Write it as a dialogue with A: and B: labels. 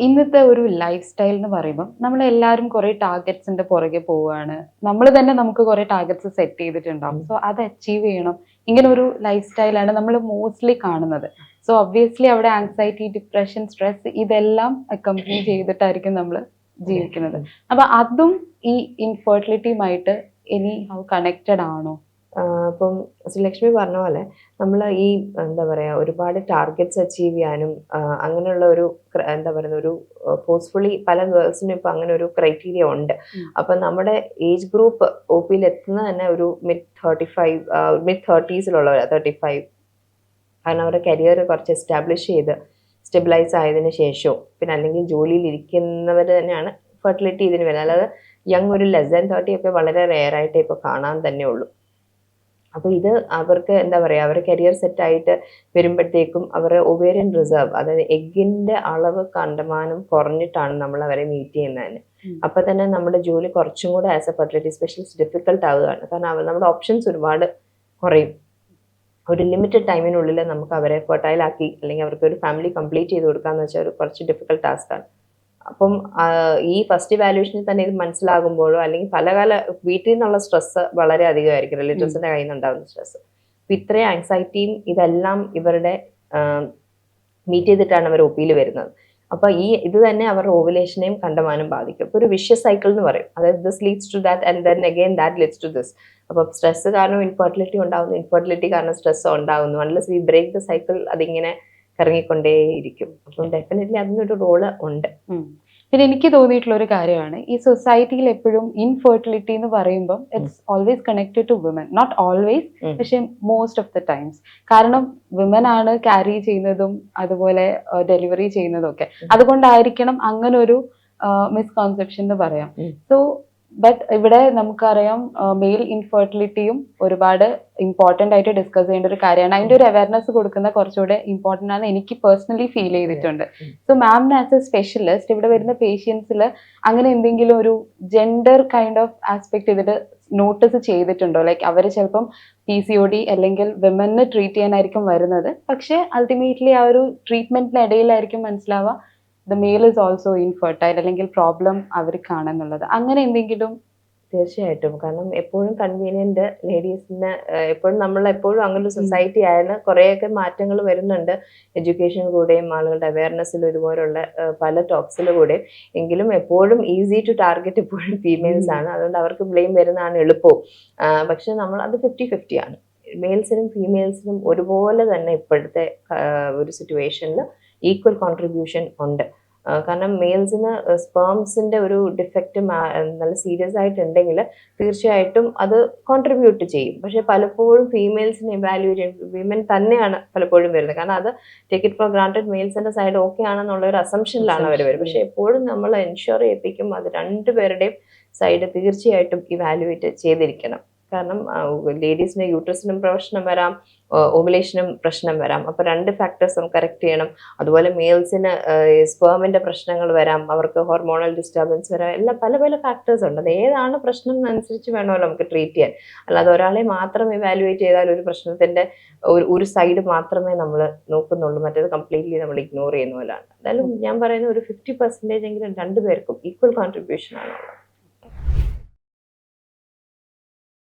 A: ഇന്നത്തെ ഒരു life style എന്ന് പറയുമ്പം നമ്മളെല്ലാരും കുറെ ടാർഗറ്റ്സിന്റെ പുറകെ പോവാണ്. നമ്മൾ തന്നെ നമുക്ക് കുറെ ടാർഗറ്റ്സ് സെറ്റ് ചെയ്തിട്ടുണ്ടാവും. സോ അത് അച്ചീവ് ചെയ്യണം. ഇങ്ങനെ ഒരു ലൈഫ് സ്റ്റൈലാണ് നമ്മൾ മോസ്റ്റ്ലി കാണുന്നത്. സോ ഒബ്വിയസ്ലി അവിടെ ആങ്സൈറ്റി, ഡിപ്രഷൻ, സ്ട്രെസ് ഇതെല്ലാം അക്കംപനി ചെയ്തിട്ടായിരിക്കും നമ്മൾ ജീവിക്കുന്നത്. അപ്പൊ അതും ഈ ഇൻഫെർട്ടിലിറ്റിയുമായിട്ട് എനി ഹൗ കണക്റ്റഡ് ആണോ?
B: ഇപ്പം ശ്രീലക്ഷ്മി പറഞ്ഞ പോലെ നമ്മൾ ഈ എന്താ പറയുക ഒരുപാട് ടാർഗറ്റ്സ് അച്ചീവ് ചെയ്യാനും അങ്ങനെയുള്ള ഒരു എന്താ പറയുന്ന ഒരു ഫോഴ്സ്ഫുള്ളി പല ഗേൾസിനും ഇപ്പം അങ്ങനെ ഒരു ക്രൈറ്റീരിയ ഉണ്ട്. അപ്പം നമ്മുടെ ഏജ് ഗ്രൂപ്പ് ഒ പിയിൽ എത്തുന്നത് തന്നെ ഒരു മിഡ് 30s 35. കാരണം അവരുടെ കരിയർ കുറച്ച് എസ്റ്റാബ്ലിഷ് ചെയ്ത് സ്റ്റെബിലൈസ് ആയതിനു ശേഷവും പിന്നെ അല്ലെങ്കിൽ ജോലിയിൽ ഇരിക്കുന്നവർ തന്നെയാണ് ഫെർട്ടിലിറ്റി ഇതിന് വരുന്നത്. അല്ലാതെ യങ് ഒരു ലെസ് ദാൻ 30 ഒക്കെ വളരെ റെയർ ആയിട്ട് ഇപ്പോൾ കാണാൻ തന്നെ ഉള്ളൂ. അപ്പോൾ ഇത് അവർക്ക് എന്താ പറയുക അവർ കരിയർ സെറ്റായിട്ട് വരുമ്പോഴത്തേക്കും അവർ ഒവേറിയൻ റിസർവ് അതായത് എഗ്ഗിൻ്റെ അളവ് കണ്ടമാനം കുറഞ്ഞിട്ടാണ് നമ്മൾ അവരെ മീറ്റ് ചെയ്യുന്നതിന്. അപ്പം തന്നെ നമ്മുടെ ജോലി കുറച്ചും കൂടെ as A fertility specialist difficult ആവുകയാണ്. കാരണം നമ്മുടെ ഓപ്ഷൻസ് ഒരുപാട് കുറയും. ഒരു ലിമിറ്റഡ് ടൈമിനുള്ളിൽ നമുക്ക് അവരെ ഫെർട്ടൈലാക്കി അല്ലെങ്കിൽ അവർക്ക് ഒരു ഫാമിലി കംപ്ലീറ്റ് ചെയ്ത് കൊടുക്കാന്ന് വെച്ചാൽ ഒരു കുറച്ച് ഡിഫിക്കൽട്ട് ടാസ്ക്കാണ്. അപ്പം ഈ ഫസ്റ്റ് വാല്യൂഷനിൽ തന്നെ ഇത് മനസ്സിലാകുമ്പോഴോ അല്ലെങ്കിൽ പല വീട്ടിൽ നിന്നുള്ള സ്ട്രെസ് വളരെ അധികമായിരിക്കും, റിലേറ്റീവ്സിന്റെ കയ്യിൽ നിന്നുണ്ടാകുന്ന സ്ട്രെസ്. അപ്പം ഇത്രയും ആങ്സൈറ്റിയും ഇതെല്ലാം ഇവരുടെ മീറ്റ് ചെയ്തിട്ടാണ് അവർ ഒ പിയിൽ വരുന്നത്. അപ്പൊ ഇത് തന്നെ അവരുടെ ഓവുലേഷനെയും കണ്ടമാനം ബാധിക്കും. ഇപ്പൊ ഒരു വിഷ്യസ് സൈക്കിൾ എന്ന് പറയും. അതായത് this leads to that and then again that leads to this. അപ്പൊ സ്ട്രെസ് കാരണം ഇൻഫെർട്ടിലിറ്റി ഉണ്ടാകുന്നു, ഇൻഫെർട്ടിലിറ്റി കാരണം സ്ട്രെസ് ഉണ്ടാകുന്നു. Unless we break the cycle അതിങ്ങനെ കറങ്ങിക്കൊണ്ടേയിരിക്കും. അപ്പം ഡെഫിനറ്റ്ലി അതിനൊരു റോള് ഉണ്ട്.
A: പിന്നെ എനിക്ക് തോന്നിയിട്ടുള്ള ഒരു കാര്യമാണ് ഈ സൊസൈറ്റിയിൽ എപ്പോഴും ഇൻഫെർട്ടിലിറ്റി എന്ന് പറയുമ്പോൾ it's always connected to women. Not always, പക്ഷെ മോസ്റ്റ് ഓഫ് ദ ടൈംസ്. കാരണം വിമൻ ആണ് ക്യാരി ചെയ്യുന്നതും അതുപോലെ ഡെലിവറി ചെയ്യുന്നതും ഒക്കെ. അതുകൊണ്ടായിരിക്കണം അങ്ങനെ ഒരു മിസ്കോൺസെപ്ഷൻ എന്ന് പറയാം. സോ ബട്ട് ഇവിടെ നമുക്കറിയാം മെയിൽ ഇൻഫെർട്ടിലിറ്റിയും ഒരുപാട് ഇമ്പോർട്ടൻ്റ് ആയിട്ട് ഡിസ്കസ് ചെയ്യേണ്ട ഒരു കാര്യമാണ്. അതിൻ്റെ ഒരു അവയർനെസ് കൊടുക്കുന്ന കുറച്ചുകൂടെ ഇമ്പോർട്ടൻ്റ് ആണ് എനിക്ക് പേഴ്സണലി ഫീൽ ചെയ്തിട്ടുണ്ട്. സോ മാമിന് ആസ് എ സ്പെഷ്യലിസ്റ്റ് ഇവിടെ വരുന്ന പേഷ്യൻസിൽ അങ്ങനെ എന്തെങ്കിലും ഒരു ജെൻഡർ കൈൻഡ് ഓഫ് ആസ്പെക്ട് ചെയ്തിട്ട് നോട്ടീസ് ചെയ്തിട്ടുണ്ടോ? ലൈക്ക് അവർ ചിലപ്പം PCOD അല്ലെങ്കിൽ വിമനെ ട്രീറ്റ് ചെയ്യാനായിരിക്കും വരുന്നത്, പക്ഷെ അൾട്ടിമേറ്റ്ലി ആ ഒരു ട്രീറ്റ്മെന്റിനിടയിലായിരിക്കും മനസ്സിലാവുക the male is also infertile അല്ലെങ്കിൽ പ്രോബ്ലം അവർക്കാണെന്നുള്ളത്. അങ്ങനെ എന്തെങ്കിലും?
B: തീർച്ചയായിട്ടും. കാരണം എപ്പോഴും കൺവീനിയന്റ് ലേഡീസിന് എപ്പോഴും നമ്മൾ എപ്പോഴും അങ്ങനെ ഒരു സൊസൈറ്റി ആയാലും കുറേയൊക്കെ മാറ്റങ്ങൾ വരുന്നുണ്ട് എഡ്യൂക്കേഷൻ കൂടെയും ആളുകളുടെ അവയർനെസ്സിലും ഇതുപോലുള്ള പല ടോക്സിലൂടെയും. എങ്കിലും എപ്പോഴും ഈസി ടു ടാർഗറ്റ് എപ്പോഴും ഫീമെയിൽസ് ആണ്. അതുകൊണ്ട് അവർക്ക് ബ്ലെയിം വരുന്നതാണ് എളുപ്പവും. പക്ഷെ നമ്മൾ അത് 50-50 ആണ്. മെയിൽസിനും ഫീമെയിൽസിനും ഒരുപോലെ തന്നെ ഇപ്പോഴത്തെ ഒരു സിറ്റുവേഷനിൽ ഈക്വൽ കോൺട്രിബ്യൂഷൻ ഉണ്ട്. കാരണം മെയിൽസിന് സ്പേംസിന്റെ ഒരു ഡിഫക്റ്റ് നല്ല സീരിയസ് ആയിട്ടുണ്ടെങ്കിൽ തീർച്ചയായിട്ടും അത് കോൺട്രിബ്യൂട്ട് ചെയ്യും. പക്ഷെ പലപ്പോഴും ഫീമെയിൽസിനെ ഇവാലുവേറ്റ് വിമൻ തന്നെയാണ് പലപ്പോഴും വരുന്നത്. കാരണം അത് ടേക്ക് ഇറ്റ് ഫോർ ഗ്രാൻറ്റഡ് മെയിൽസിന്റെ സൈഡ് ഓക്കെ ആണെന്നുള്ള ഒരു അസംഷനിലാണ് അവർ വരുന്നത്. പക്ഷെ എപ്പോഴും നമ്മൾ എൻഷുർ ചെയ്യിപ്പിക്കും അത് രണ്ടുപേരുടെയും സൈഡ് തീർച്ചയായിട്ടും ഇവാലുവേറ്റ് ചെയ്തിരിക്കണം. കാരണം ലേഡീസിന് യൂട്രസിനും പ്രശ്നം വരാം, ഓവുലേഷനും പ്രശ്നം വരാം. അപ്പോൾ രണ്ട് ഫാക്ടേഴ്സും കറക്റ്റ് ചെയ്യണം. അതുപോലെ മെയിൽസിന് സ്പേമിന്റെ പ്രശ്നങ്ങൾ വരാം, അവർക്ക് ഹോർമോണൽ ഡിസ്റ്റർബൻസ് വരാം. എല്ലാം പല പല ഫാക്ടേഴ്സ് ഉണ്ട്. അത് ഏതാണ് പ്രശ്നം എന്നനുസരിച്ച് വേണമല്ലോ നമുക്ക് ട്രീറ്റ് ചെയ്യാൻ. അല്ലാതെ ഒരാളെ മാത്രം ഇവാലുവേറ്റ് ചെയ്താൽ ഒരു പ്രശ്നത്തിന്റെ ഒരു സൈഡ് മാത്രമേ നമ്മൾ നോക്കുന്നുള്ളൂ, മറ്റേത് കംപ്ലീറ്റ്ലി നമ്മൾ ഇഗ്നോർ ചെയ്യുന്ന പോലെയാണ്. എന്തായാലും ഞാൻ പറയുന്ന ഒരു 50% എങ്കിലും രണ്ടുപേർക്കും ഈക്വൽ കോൺട്രിബ്യൂഷൻ ആണുള്ളത്.